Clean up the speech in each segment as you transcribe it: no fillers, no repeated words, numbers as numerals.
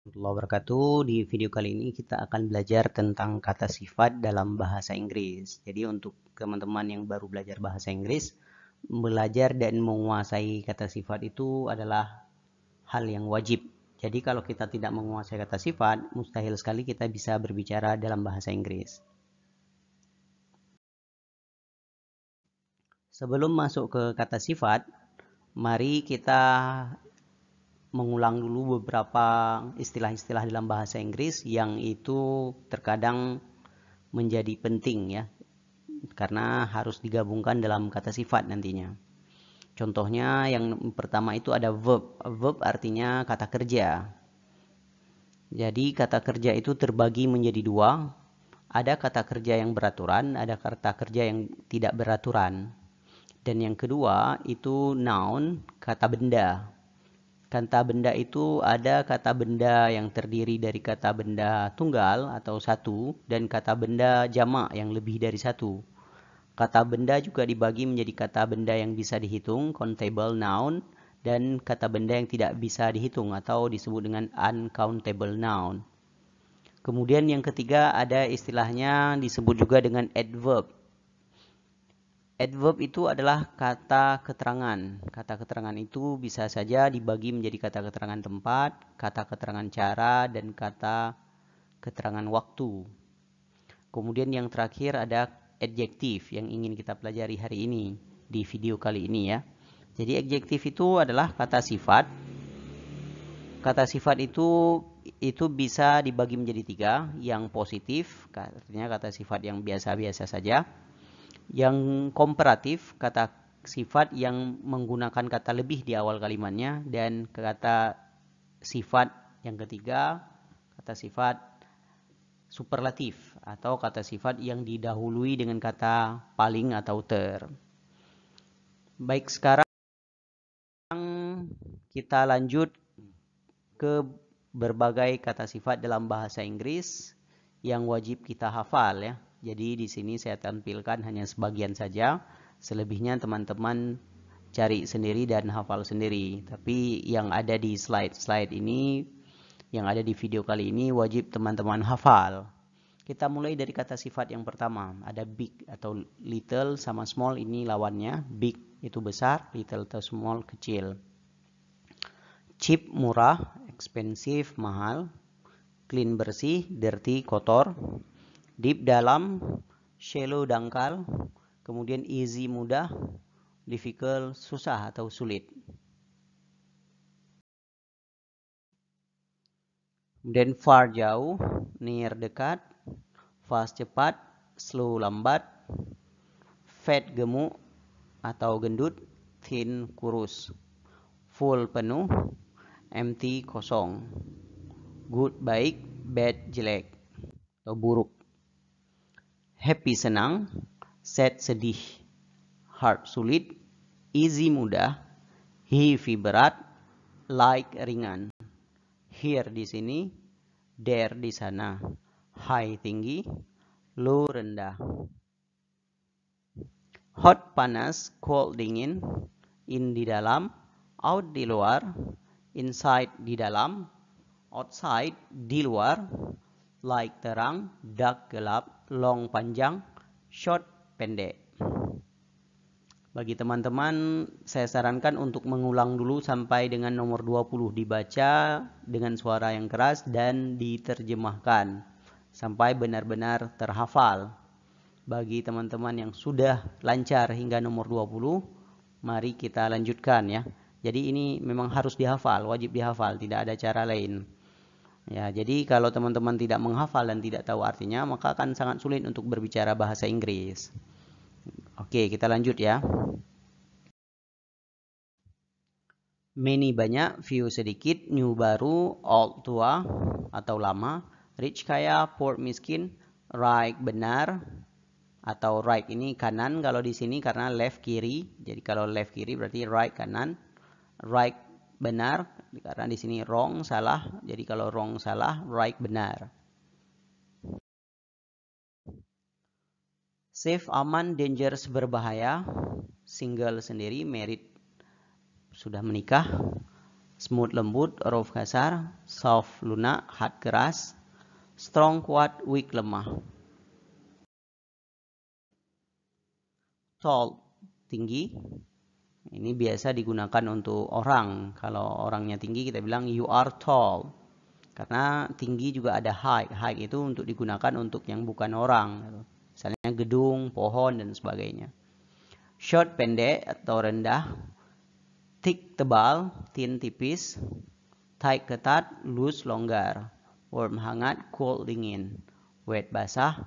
Warahmatullahi wabarakatuh. Di video kali ini kita akan belajar tentang kata sifat dalam bahasa Inggris. Jadi untuk teman-teman yang baru belajar bahasa Inggris, belajar dan menguasai kata sifat itu adalah hal yang wajib. Jadi kalau kita tidak menguasai kata sifat, mustahil sekali kita bisa berbicara dalam bahasa Inggris. Sebelum masuk ke kata sifat, mari kita mengulang dulu beberapa istilah-istilah dalam bahasa Inggris yang itu terkadang menjadi penting ya, karena harus digabungkan dalam kata sifat nantinya. Contohnya yang pertama itu ada verb. Verb artinya kata kerja. Jadi kata kerja itu terbagi menjadi dua. Ada kata kerja yang beraturan, ada kata kerja yang tidak beraturan. Dan yang kedua itu noun, kata benda. Kata benda itu ada kata benda yang terdiri dari kata benda tunggal atau satu dan kata benda jamak yang lebih dari satu. Kata benda juga dibagi menjadi kata benda yang bisa dihitung, countable noun, dan kata benda yang tidak bisa dihitung atau disebut dengan uncountable noun. Kemudian yang ketiga ada istilahnya disebut juga dengan adverb. Adverb itu adalah kata keterangan. Kata keterangan itu bisa saja dibagi menjadi kata keterangan tempat, kata keterangan cara, dan kata keterangan waktu. Kemudian yang terakhir ada adjektif yang ingin kita pelajari hari ini di video kali ini ya. Jadi adjektif itu adalah kata sifat. Kata sifat itu bisa dibagi menjadi tiga, yang positif, artinya kata sifat yang biasa-biasa saja. Yang komparatif, kata sifat yang menggunakan kata lebih di awal kalimatnya. Dan kata sifat yang ketiga, kata sifat superlatif atau kata sifat yang didahului dengan kata paling atau ter. Baik, sekarang kita lanjut ke berbagai kata sifat dalam bahasa Inggris yang wajib kita hafal ya. Jadi di sini saya tampilkan hanya sebagian saja. Selebihnya teman-teman cari sendiri dan hafal sendiri. Tapi yang ada di slide-slide ini, yang ada di video kali ini wajib teman-teman hafal. Kita mulai dari kata sifat yang pertama. Ada big atau little sama small, ini lawannya. Big itu besar, little atau small kecil. Cheap murah, expensive mahal. Clean bersih, dirty kotor. Deep dalam, shallow dangkal. Kemudian easy mudah, difficult susah atau sulit. Kemudian far jauh, near dekat, fast cepat, slow lambat, fat gemuk atau gendut, thin kurus, full penuh, empty kosong, good baik, bad jelek atau buruk. Happy senang, sad sedih, hard sulit, easy mudah, heavy berat, light ringan. Here di sini, there di sana, high tinggi, low rendah. Hot panas, cold dingin, in di dalam, out di luar, inside di dalam, outside di luar, light terang, dark gelap, long panjang, short pendek. Bagi teman-teman, saya sarankan untuk mengulang dulu sampai dengan nomor 20, dibaca dengan suara yang keras dan diterjemahkan sampai benar-benar terhafal. Bagi teman-teman yang sudah lancar hingga nomor 20, mari kita lanjutkan ya. Jadi ini memang harus dihafal, wajib dihafal, tidak ada cara lain. Ya, jadi kalau teman-teman tidak menghafal dan tidak tahu artinya, maka akan sangat sulit untuk berbicara bahasa Inggris. Oke, kita lanjut ya. Many banyak, few sedikit, new baru, old tua atau lama, rich kaya, poor miskin, right benar atau right ini kanan kalau di sini karena left kiri. Jadi kalau left kiri berarti right kanan, right benar karena di sini wrong salah. Jadi kalau wrong salah, right benar. Safe aman, dangerous berbahaya, single sendiri, married sudah menikah, Smooth lembut, rough kasar, soft lunak, hard keras, strong kuat, weak lemah. Tall tinggi. Ini biasa digunakan untuk orang. Kalau orangnya tinggi kita bilang you are tall. Karena tinggi juga ada high. High itu untuk digunakan untuk yang bukan orang. Misalnya gedung, pohon, dan sebagainya. Short pendek atau rendah. Thick tebal, thin tipis. Tight ketat, loose longgar. Warm hangat, cold dingin. Wet basah,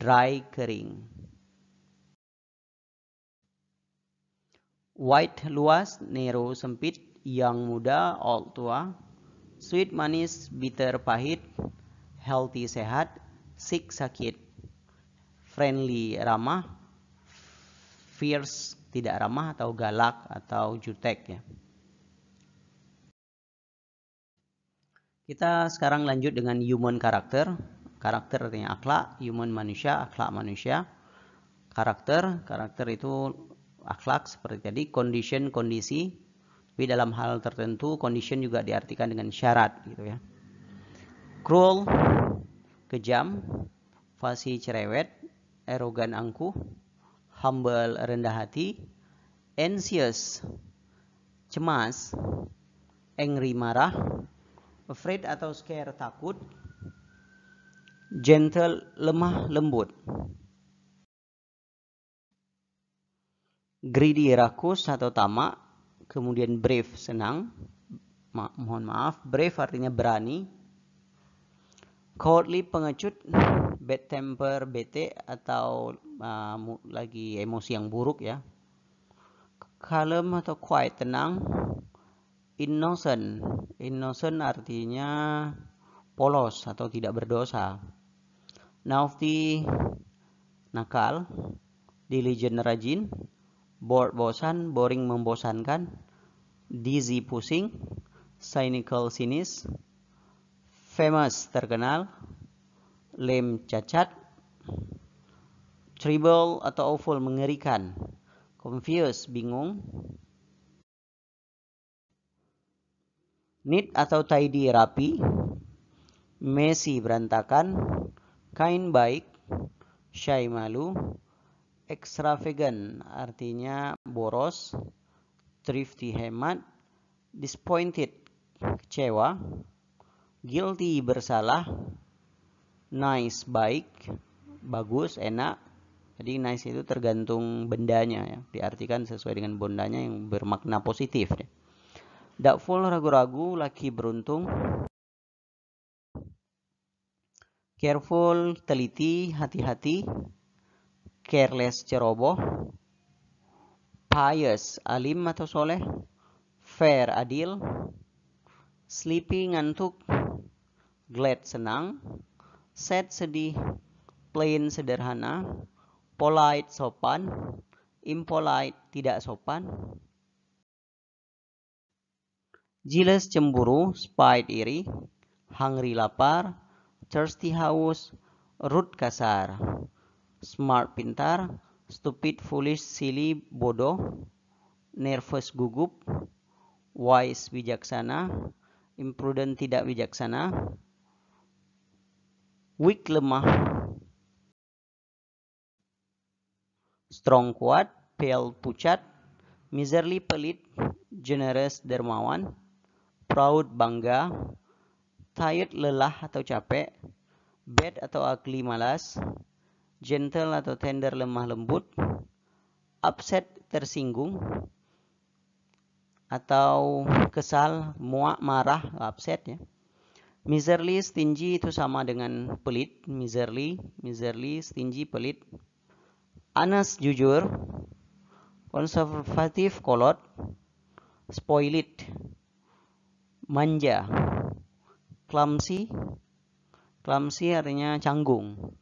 dry kering. Wide luas, narrow sempit, young muda, old tua. Sweet manis, bitter pahit, healthy sehat, sick sakit. Friendly ramah, fierce tidak ramah atau galak atau jutek ya. Kita sekarang lanjut dengan human karakter. Karakter artinya akhlak, human manusia, akhlak manusia. Karakter itu akhlak seperti tadi, condition kondisi. Tapi dalam hal tertentu condition juga diartikan dengan syarat gitu ya. Cruel kejam, fasih cerewet, arrogant angkuh, humble rendah hati, anxious cemas, angry marah, afraid atau scare takut, gentle lemah lembut. Greedy rakus atau tamak, kemudian brave senang. Brave artinya berani. Cowardly pengecut, bad temper bete atau lagi emosi yang buruk ya. Calm atau quiet tenang. Innocent artinya polos atau tidak berdosa. Naughty nakal. Diligent rajin. Bored bosan, boring membosankan, dizzy pusing, cynical sinis, famous terkenal, lame cacat, terrible atau awful mengerikan, confused bingung, neat atau tidy rapi, messy berantakan, kind baik, shy malu, extravagant artinya boros, thrifty hemat, disappointed kecewa, guilty bersalah, nice baik, bagus enak. Jadi nice itu tergantung bendanya ya, diartikan sesuai dengan bondanya yang bermakna positif ya. Doubtful ragu-ragu, lucky beruntung, careful teliti hati-hati, careless ceroboh, pious alim atau soleh, fair adil, sleepy ngantuk, glad senang, sad sedih, plain sederhana, polite sopan, impolite tidak sopan, jealous cemburu, spite iri, hungry lapar, thirsty haus, rude kasar, smart pintar, stupid foolish silly bodoh, nervous gugup, wise bijaksana, imprudent tidak bijaksana, weak lemah, strong kuat, pale pucat, miserly pelit, generous dermawan, proud bangga, tired lelah atau capek, bad atau ugly malas, gentle atau tender lemah lembut, upset tersinggung atau kesal, muak marah, upset ya. Miserly stingy itu sama dengan pelit, miserly stingy pelit. Honest jujur, konservatif kolot, spoiled manja, clumsy artinya canggung.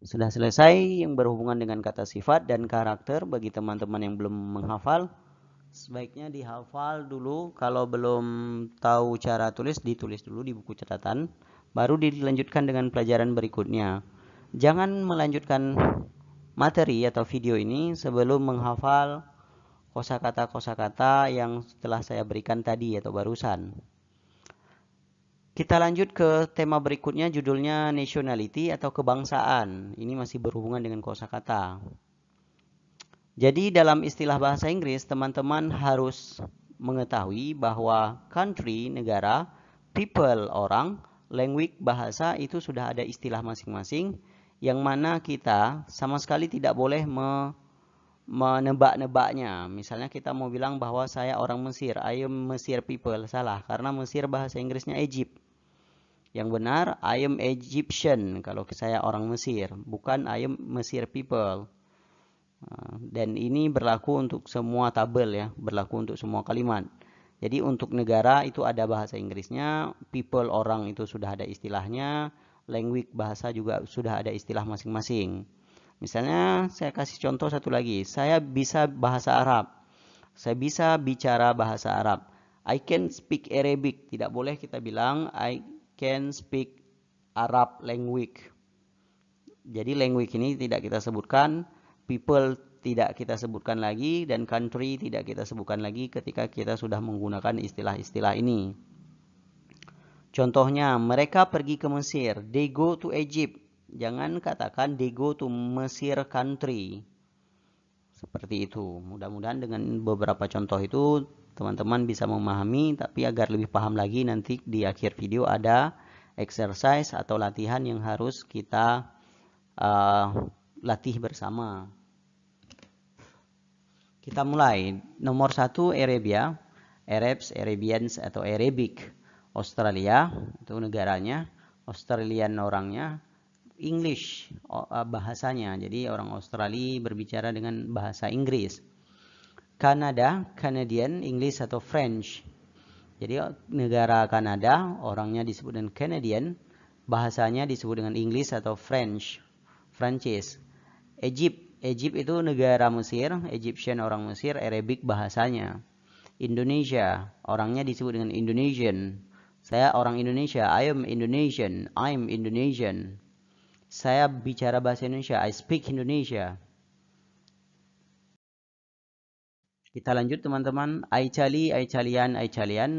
Sudah selesai yang berhubungan dengan kata sifat dan karakter. Bagi teman-teman yang belum menghafal, sebaiknya dihafal dulu. Kalau belum tahu cara tulis, ditulis dulu di buku catatan, baru dilanjutkan dengan pelajaran berikutnya. Jangan melanjutkan materi atau video ini sebelum menghafal kosakata-kosakata yang telah saya berikan tadi atau barusan. Kita lanjut ke tema berikutnya, judulnya nationality atau kebangsaan. Ini masih berhubungan dengan kosakata. Jadi dalam istilah bahasa Inggris, teman-teman harus mengetahui bahwa country, negara, people, orang, language, bahasa itu sudah ada istilah masing-masing yang mana kita sama sekali tidak boleh menebak-nebaknya. Misalnya kita mau bilang bahwa saya orang Mesir, I am Mesir people, salah karena Mesir bahasa Inggrisnya Egypt. Yang benar I am Egyptian kalau saya orang Mesir, bukan I am Mesir people. Dan ini berlaku untuk semua tabel ya, berlaku untuk semua kalimat. Jadi untuk negara itu ada bahasa Inggrisnya, people orang itu sudah ada istilahnya, language bahasa juga sudah ada istilah masing-masing. Misalnya saya kasih contoh satu lagi, saya bisa bahasa Arab, saya bisa bicara bahasa Arab. I can speak Arabic, tidak boleh kita bilang I can speak Arab language. Jadi language ini tidak kita sebutkan, people tidak kita sebutkan lagi, dan country tidak kita sebutkan lagi ketika kita sudah menggunakan istilah-istilah ini. Contohnya, mereka pergi ke Mesir, they go to Egypt. Jangan katakan they go to Mesir country. Seperti itu. Mudah-mudahan dengan beberapa contoh itu teman-teman bisa memahami, tapi agar lebih paham lagi nanti di akhir video ada exercise atau latihan yang harus kita latih bersama. Kita mulai. Nomor 1 Arabia, Arabs, Arabians atau Arabic. Australia itu negaranya, Australian orangnya, English bahasanya. Jadi orang Australia berbicara dengan bahasa Inggris. Kanada, Canadian, English atau French. Jadi negara Kanada orangnya disebut dengan Canadian, bahasanya disebut dengan English atau French, Prancis. Egypt itu negara Mesir, Egyptian orang Mesir, Arabic bahasanya. Indonesia, orangnya disebut dengan Indonesian. Saya orang Indonesia, I am Indonesian, I'm Indonesian. Saya bicara bahasa Indonesia, I speak Indonesia. Kita lanjut teman-teman. Italian,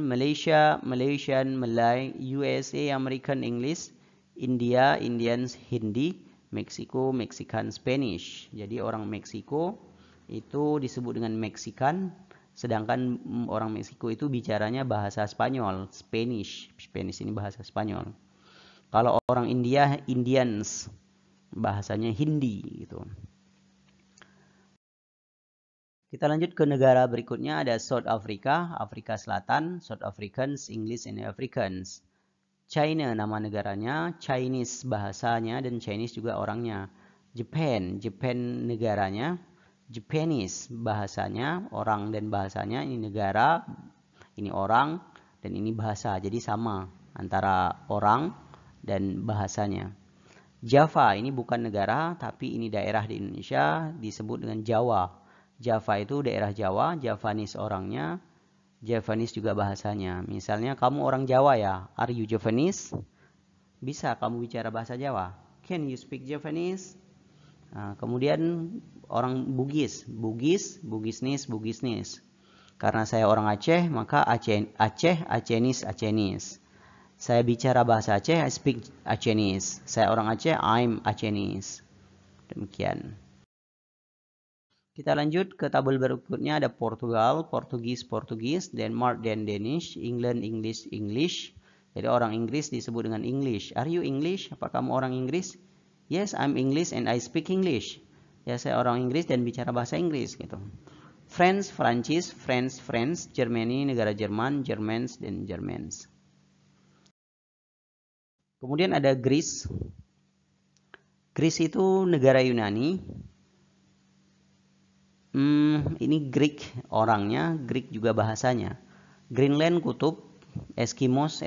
Malaysia, Malaysian, Malay, USA, American English, India, Indians, Hindi, Meksiko, Mexican Spanish. Jadi orang Meksiko itu disebut dengan Mexican, sedangkan orang Meksiko itu bicaranya bahasa Spanyol, Spanish. Spanish ini bahasa Spanyol. Kalau orang India, Indians, bahasanya Hindi gitu. Kita lanjut ke negara berikutnya, ada South Africa, Afrika Selatan, South Africans, English and Africans. China nama negaranya, Chinese bahasanya, dan Chinese juga orangnya. Japan negaranya, Japanese bahasanya, orang dan bahasanya, ini negara, ini orang, dan ini bahasa. Jadi sama antara orang dan bahasanya. Java ini bukan negara, tapi ini daerah di Indonesia, disebut dengan Jawa. Java itu daerah Jawa, Javanese orangnya, Javanese juga bahasanya. Misalnya kamu orang Jawa ya, are you Javanese? Bisa kamu bicara bahasa Jawa? Can you speak Javanese? Nah, kemudian orang Bugis, Bugisnis. Karena saya orang Aceh, maka Acehnese. Saya bicara bahasa Aceh, I speak Acehnese. Saya orang Aceh, I'm Acehnese. Demikian. Kita lanjut ke tabel berikutnya, ada Portugal, Portugis, Denmark dan Danish, England, English. Jadi orang Inggris disebut dengan English. Are you English? Apa kamu orang Inggris? Yes, I'm English and I speak English. Ya, saya orang Inggris dan bicara bahasa Inggris gitu. France, Germany, negara Jerman, Germans dan Germans. Kemudian ada Greece. Greece itu negara Yunani. Ini Greek orangnya, Greek juga bahasanya. Greenland kutub, Eskimos.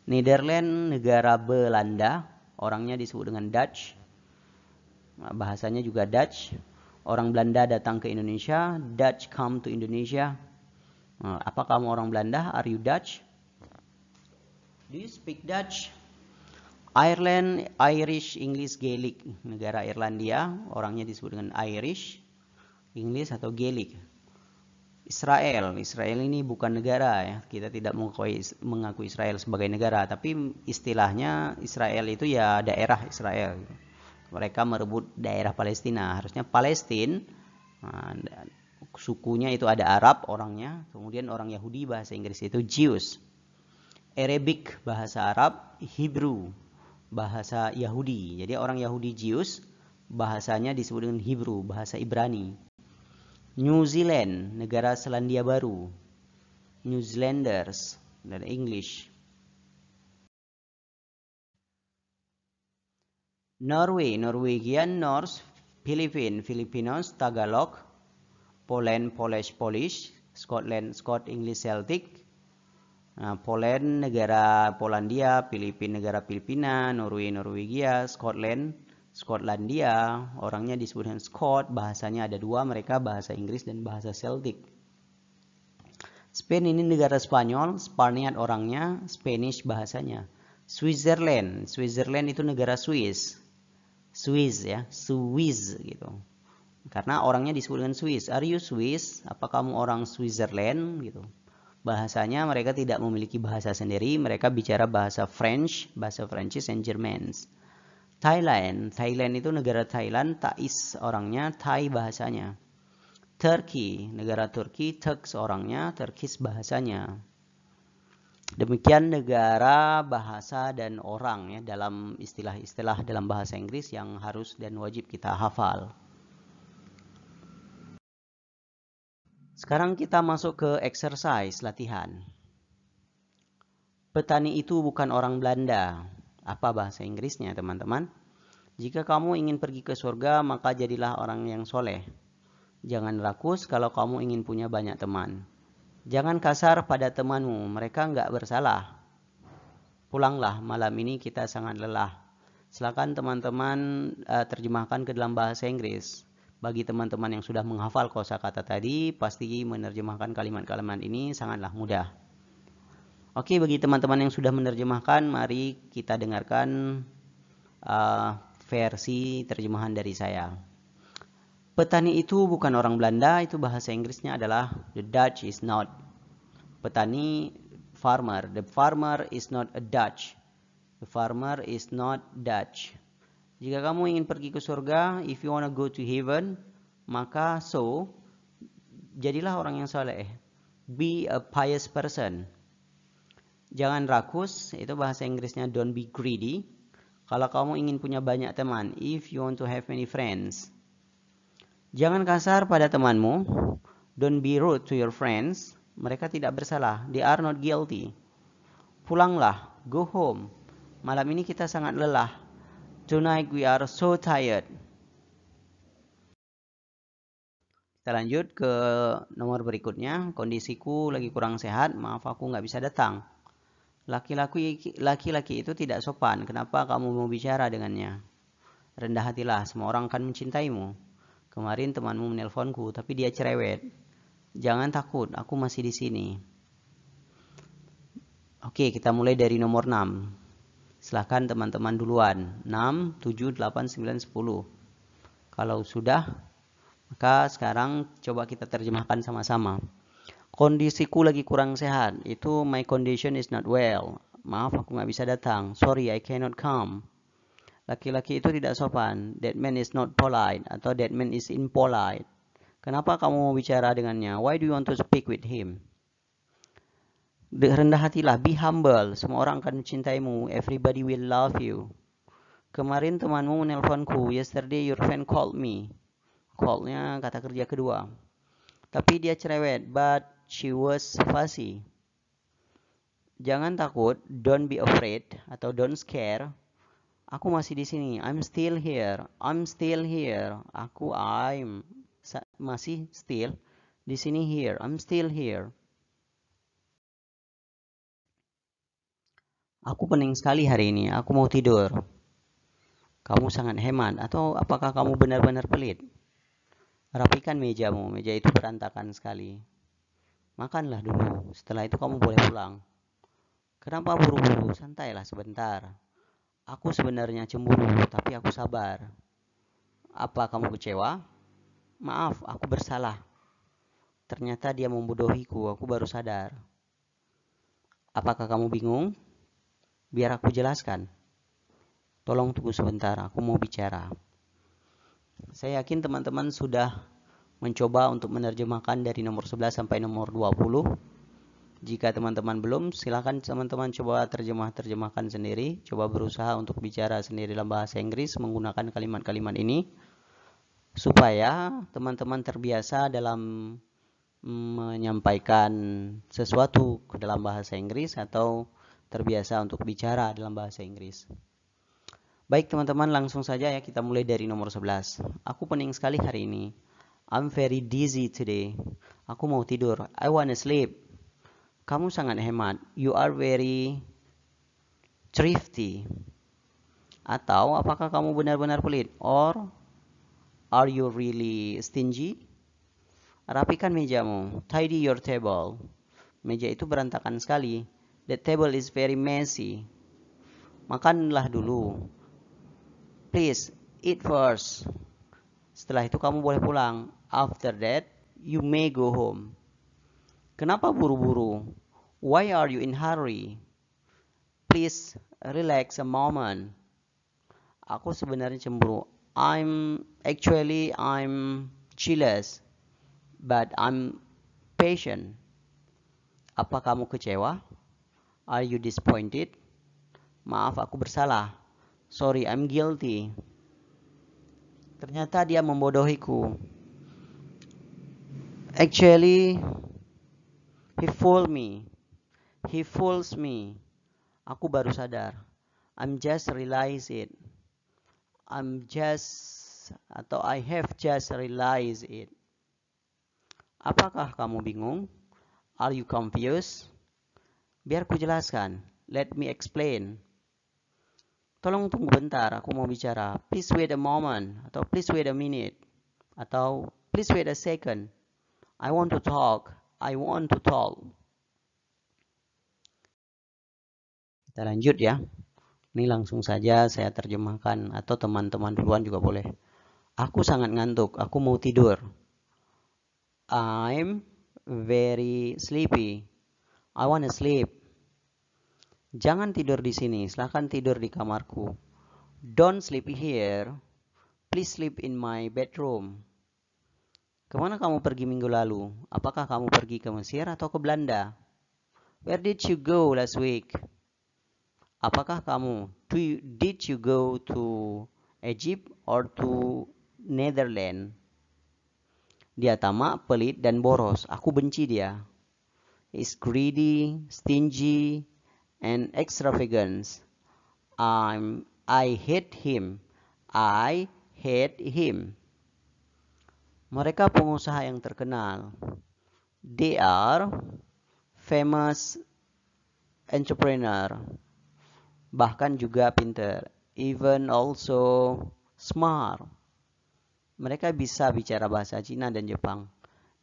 Netherlands negara Belanda, orangnya disebut dengan Dutch. Bahasanya juga Dutch. Orang Belanda datang ke Indonesia, Dutch come to Indonesia. Apa kamu orang Belanda? Are you Dutch? Do you speak Dutch? Ireland, Irish, English, Gaelic, negara Irlandia, orangnya disebut dengan Irish. Inggris atau Gaelic. Israel ini bukan negara ya. Kita tidak mengakui Israel sebagai negara, tapi istilahnya Israel itu ya daerah Israel. Mereka merebut daerah Palestina. Harusnya Palestina, nah, sukunya itu ada Arab orangnya, kemudian orang Yahudi bahasa Inggris itu Jews. Arabic bahasa Arab, Hebrew bahasa Yahudi. Jadi orang Yahudi Jews bahasanya disebut dengan Hebrew, bahasa Ibrani. New Zealand, negara Selandia Baru, New Zealanders, dan English. Norway, Norwegian, Norse, Philippines, Filipinos, Tagalog, Poland, Polish, Scotland, English, Celtic. Nah, Poland, negara Polandia, Filipina, negara Filipina, Norway, Norwegia, Scotland, Skotlandia, orangnya disebut dengan Scot, bahasanya ada dua, mereka bahasa Inggris dan bahasa Celtic. Spain ini negara Spanyol, Spaniard orangnya, Spanish bahasanya. Switzerland itu negara Swiss ya, Swiss gitu. Karena orangnya disebut dengan Swiss. Are you Swiss? Apa kamu orang Switzerland gitu. Bahasanya mereka tidak memiliki bahasa sendiri, mereka bicara bahasa French, bahasa Prancis and Germans. Thailand itu negara Thailand, Thais orangnya, Thai bahasanya. Turkey, negara Turki, Turks orangnya, Turkish bahasanya. Demikian negara, bahasa, dan orang ya dalam istilah-istilah dalam bahasa Inggris yang harus dan wajib kita hafal. Sekarang kita masuk ke exercise, latihan. Petani itu bukan orang Belanda. Apa bahasa Inggrisnya, teman-teman? Jika kamu ingin pergi ke surga, maka jadilah orang yang soleh. Jangan rakus kalau kamu ingin punya banyak teman. Jangan kasar pada temanmu, mereka nggak bersalah. Pulanglah, malam ini kita sangat lelah. Silakan teman-teman terjemahkan ke dalam bahasa Inggris. Bagi teman-teman yang sudah menghafal kosakata tadi, pasti menerjemahkan kalimat-kalimat ini sangatlah mudah. Oke, bagi teman-teman yang sudah menerjemahkan, mari kita dengarkan versi terjemahan dari saya. Petani itu bukan orang Belanda, itu bahasa Inggrisnya adalah the Dutch is not. Petani, farmer. The farmer is not a Dutch. The farmer is not Dutch. Jika kamu ingin pergi ke surga, if you wanna go to heaven, maka jadilah orang yang soleh. Be a pious person. Jangan rakus, itu bahasa Inggrisnya don't be greedy. Kalau kamu ingin punya banyak teman, if you want to have many friends. Jangan kasar pada temanmu, don't be rude to your friends. Mereka tidak bersalah, they are not guilty. Pulanglah, go home. Malam ini kita sangat lelah. Tonight we are so tired. Kita lanjut ke nomor berikutnya. Kondisiku lagi kurang sehat, maaf aku nggak bisa datang. Laki-laki itu tidak sopan. Kenapa kamu mau bicara dengannya? Rendah hatilah, semua orang akan mencintaimu. Kemarin temanmu menelponku, tapi dia cerewet. Jangan takut, aku masih di sini. Oke, kita mulai dari nomor 6. Silahkan teman-teman duluan. 6, 7, 8, 9, 10. Kalau sudah, maka sekarang coba kita terjemahkan sama-sama. Kondisiku lagi kurang sehat. Itu my condition is not well. Maaf, aku nggak bisa datang. Sorry, I cannot come. Laki-laki itu tidak sopan. That man is not polite. Atau that man is impolite. Kenapa kamu mau bicara dengannya? Why do you want to speak with him? Rendah hatilah. Be humble. Semua orang akan mencintaimu. Everybody will love you. Kemarin temanmu menelponku. Yesterday your friend called me. Call-nya kata kerja kedua. Tapi dia cerewet. But she was fussy. Jangan takut, don't be afraid atau don't scare. Aku masih di sini. I'm still here. I'm masih still di sini here. I'm still here. Aku pening sekali hari ini. Aku mau tidur. Kamu sangat hemat atau apakah kamu benar-benar pelit? Rapikan mejamu. Meja itu berantakan sekali. Makanlah dulu, setelah itu kamu boleh pulang. Kenapa buru-buru? Santailah sebentar. Aku sebenarnya cemburu, tapi aku sabar. Apa kamu kecewa? Maaf, aku bersalah. Ternyata dia membodohiku, aku baru sadar. Apakah kamu bingung? Biar aku jelaskan. Tolong tunggu sebentar, aku mau bicara. Saya yakin teman-teman sudah mencoba untuk menerjemahkan dari nomor 11 sampai nomor 20. Jika teman-teman belum, silakan teman-teman coba terjemahkan sendiri. Coba berusaha untuk bicara sendiri dalam bahasa Inggris menggunakan kalimat-kalimat ini. Supaya teman-teman terbiasa dalam menyampaikan sesuatu ke dalam bahasa Inggris atau terbiasa untuk bicara dalam bahasa Inggris. Baik teman-teman, langsung saja ya kita mulai dari nomor 11. Aku pening sekali hari ini. I'm very dizzy today. Aku mau tidur. I wanna sleep. Kamu sangat hemat. You are very thrifty. Atau apakah kamu benar-benar pelit? Or are you really stingy? Rapikan mejamu. Tidy your table. Meja itu berantakan sekali. The table is very messy. Makanlah dulu. Please, eat first. Setelah itu kamu boleh pulang. After that, you may go home. Kenapa buru-buru? Why are you in hurry? Please, relax a moment. Aku sebenarnya cemburu. I'm jealous, but I'm patient. Apa kamu kecewa? Are you disappointed? Maaf, aku bersalah. Sorry, I'm guilty. Ternyata dia membodohiku. Actually, he fooled me. He fools me. Aku baru sadar. I'm just realize it. I have just realized it. Apakah kamu bingung? Are you confused? Biar ku jelaskan. Let me explain. Tolong tunggu bentar, aku mau bicara. Please wait a moment. Atau please wait a minute. Atau please wait a second. I want to talk. I want to talk. Kita lanjut ya. Ini langsung saja saya terjemahkan. Atau teman-teman duluan juga boleh. Aku sangat ngantuk. Aku mau tidur. I'm very sleepy. I wanna sleep. Jangan tidur di sini. Silahkan tidur di kamarku. Don't sleep here. Please sleep in my bedroom. Kemana kamu pergi minggu lalu? Apakah kamu pergi ke Mesir atau ke Belanda? Where did you go last week? Apakah kamu did you go to Egypt or to Netherlands? Dia tamak, pelit, dan boros. Aku benci dia. He's greedy, stingy, and extravagant. I hate him. I hate him. Mereka pengusaha yang terkenal. They are famous entrepreneur. Bahkan juga pintar. Even also smart. Mereka bisa bicara bahasa Cina dan Jepang.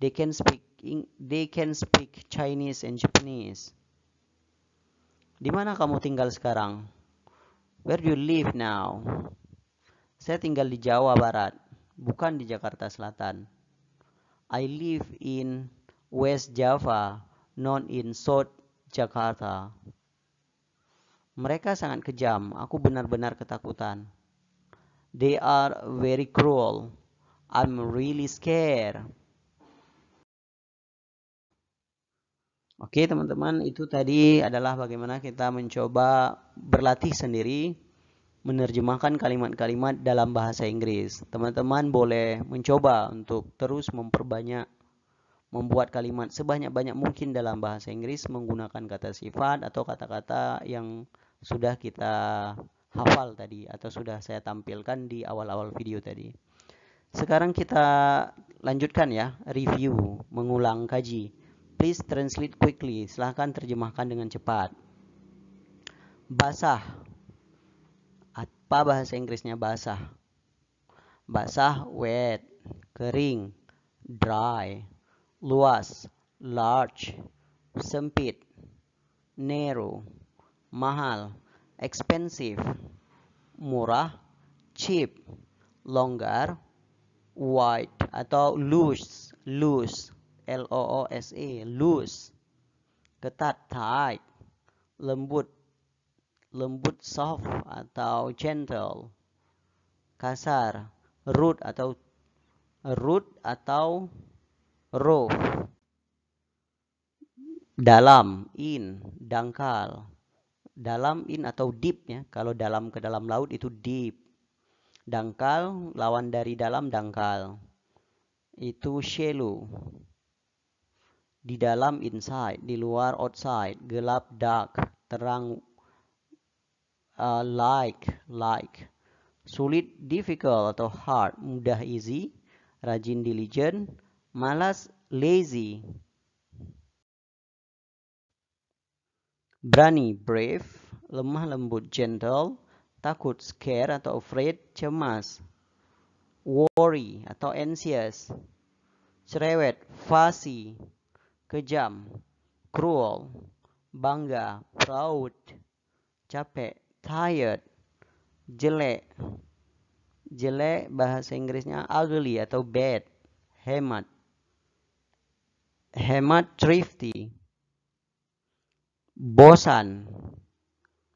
They can speak Chinese and Japanese. Di mana kamu tinggal sekarang? Where do you live now? Saya tinggal di Jawa Barat, bukan di Jakarta Selatan. I live in West Java, not in South Jakarta. Mereka sangat kejam, aku benar-benar ketakutan. They are very cruel. I'm really scared. Oke teman-teman, itu tadi adalah bagaimana kita mencoba berlatih sendiri menerjemahkan kalimat-kalimat dalam bahasa Inggris. Teman-teman boleh mencoba untuk terus memperbanyak membuat kalimat sebanyak-banyak mungkin dalam bahasa Inggris menggunakan kata sifat atau kata-kata yang sudah kita hafal tadi atau sudah saya tampilkan di awal-awal video tadi. Sekarang kita lanjutkan ya, review, mengulang kaji. Please translate quickly, silahkan terjemahkan dengan cepat. Basah. Apa bahasa Inggrisnya basah? Basah, wet. Kering, dry. Luas, large. Sempit, narrow. Mahal, expensive. Murah, cheap. Longgar, wide. atau loose, L-O-O-S-E, loose. Ketat, tight. Lembut, soft atau gentle. Kasar, rude atau rough. Dalam, in, dangkal. Dalam, in atau deep ya. Kalau dalam ke dalam laut itu deep. Dangkal, lawan dari dalam, dangkal. Itu shallow. Di dalam, inside. Di luar, outside. Gelap, dark. Terang, like. Sulit, difficult atau hard. Mudah, easy. Rajin, diligent. Malas, lazy. Berani, brave. Lemah, lembut, gentle. Takut, scare atau afraid, cemas. Worry atau anxious. Cerewet, fussy. Kejam, cruel. Bangga, proud. Capek, tired. Jelek bahasa Inggrisnya ugly atau bad. Hemat, thrifty. Bosan,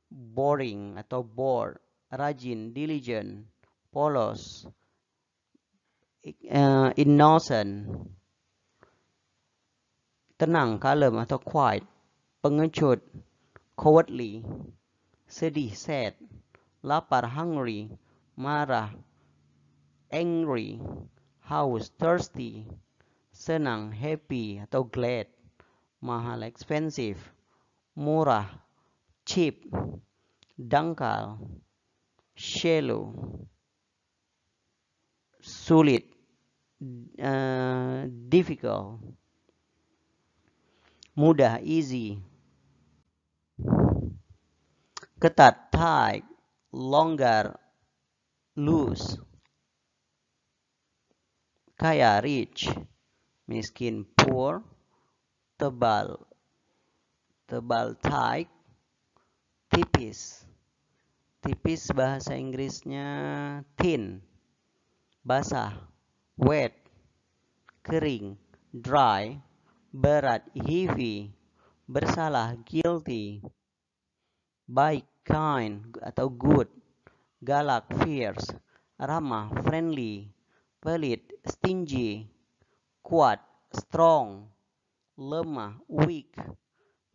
boring atau bored. Rajin, diligent. Polos, innocent. Tenang, kalem atau quiet. Pengecut, cowardly. Sedih, sad. Lapar, hungry. Marah, angry. Haus, thirsty. Senang, happy atau glad. Mahal, expensive. Murah, cheap. Dangkal, shallow. Sulit, difficult. Mudah, easy. Ketat, tight. Longgar, loose. Kaya, rich. Miskin, poor. Tebal, tight. Tipis bahasa Inggrisnya thin. Basah, wet. Kering, dry. Berat, heavy. Bersalah, guilty. Baik, kind atau good. Galak, fierce. Ramah, friendly. Pelit, stingy. Kuat, strong. Lemah, weak.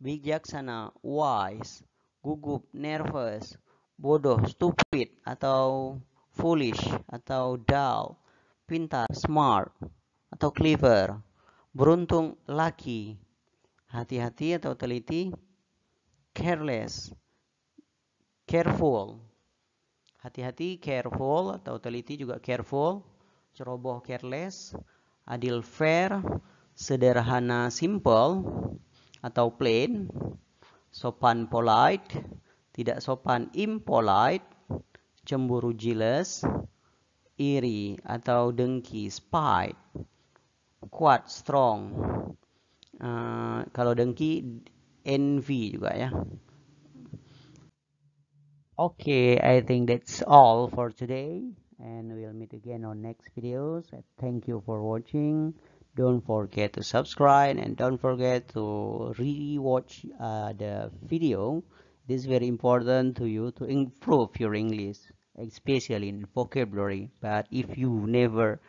Bijaksana, wise. Gugup, nervous. Bodoh, stupid atau foolish atau dull. Pintar, smart atau clever. Beruntung, lucky. Hati-hati atau teliti, careless. Careful. Hati-hati, careful atau teliti juga careful. Ceroboh, careless. Adil, fair. Sederhana, simple atau plain. Sopan, polite. Tidak sopan, impolite. Cemburu, jealous. Iri atau dengki, spite. Kuat, strong. Kalau dengki, envy juga ya. Okay, I think that's all for today, and we'll meet again on next videos. Thank you for watching. Don't forget to subscribe and don't forget to re-watch the video. It is very important to you to improve your English, especially in vocabulary. But if you never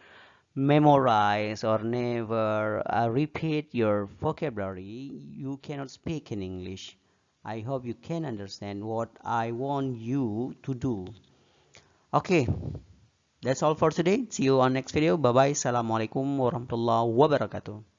memorize or never repeat your vocabulary, you cannot speak in English. I hope you can understand what I want you to do. Okay, that's all for today. See you on next video. Bye bye. Assalamualaikum warahmatullahi wabarakatuh.